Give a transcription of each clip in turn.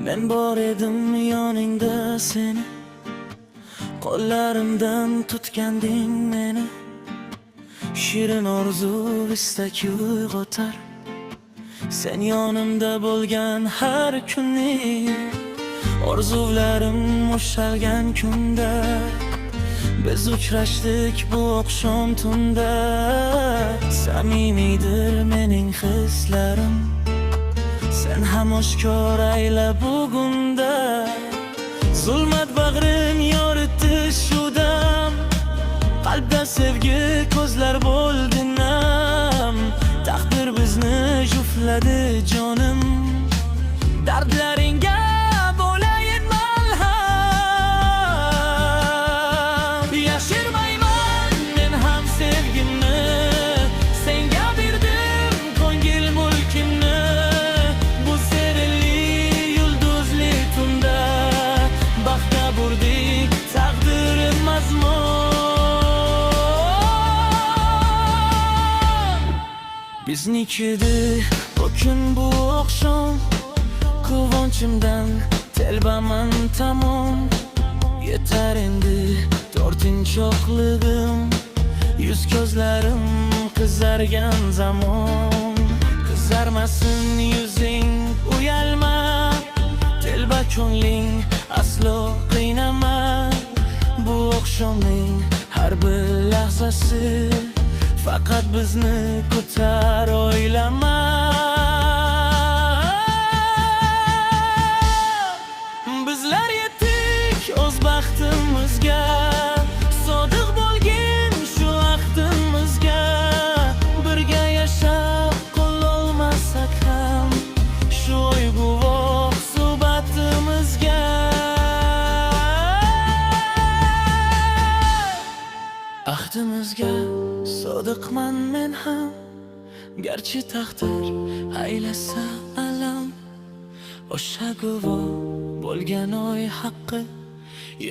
Men bor edim yoningda seni, qo'llarimdan tutganding meni. Shirin orzu istak uyg'otar sen yonimda bo'lgan har kunni. Orzularim ushalgan kunda biz uchrashdik bu oqshom tunda. Samimiydir mening hislarim, sen ham oshkor ayla bugunda. Zulmat bag'rim yoritdi shu dam, qalbda sevgi ko'zlar bo'ldi nam. Taqdir bizni juftladi jonim, dardlaringga bo'layin malham. Yashirmayman men ham sevgimni, senga berdim ko'ngil mulkimni. Bu serilli yulduzli tunda baxtga burdik taqdirim mazmun. Biznikidi bu kun bu oqshom, quvonchimdan telbaman tamom. Yetar endi tortinchoqligim, yuz ko'zlarim qizargan zamon. Qizarmasin yuzing uyalma, telba ko'ngling aslo qiynama. Bu oqshomning har bir lahzasi faqat bizni kutar o'ylama. Bizlar yetdik o'z baxtimizga, sodiq bo'lgin shu ahdimizga. Birga yashab qololmasak ham shu oy guvoh suhbatimizga. Ahdimizga sodiqman men ham, garchi taqdir aylasa alam. O'sha guvoh bo'lgan oy haqqi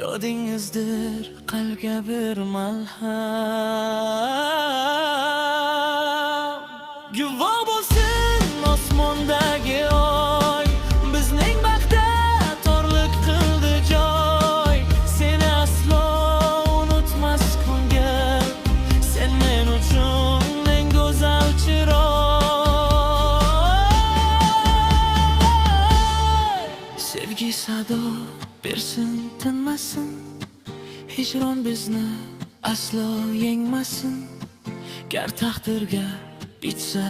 yodingizdir qalbga bir malham. Guvoh bo'lsin osmondagi oy, bizning baxtda torlik qildi joy. Seni aslo unutmas ko'ngil, sen men uchun eng go'zal chiroy. Sevgi sado bersin tinmasin, hijron bizni aslo yengmasin. Gar taqdirga bitsa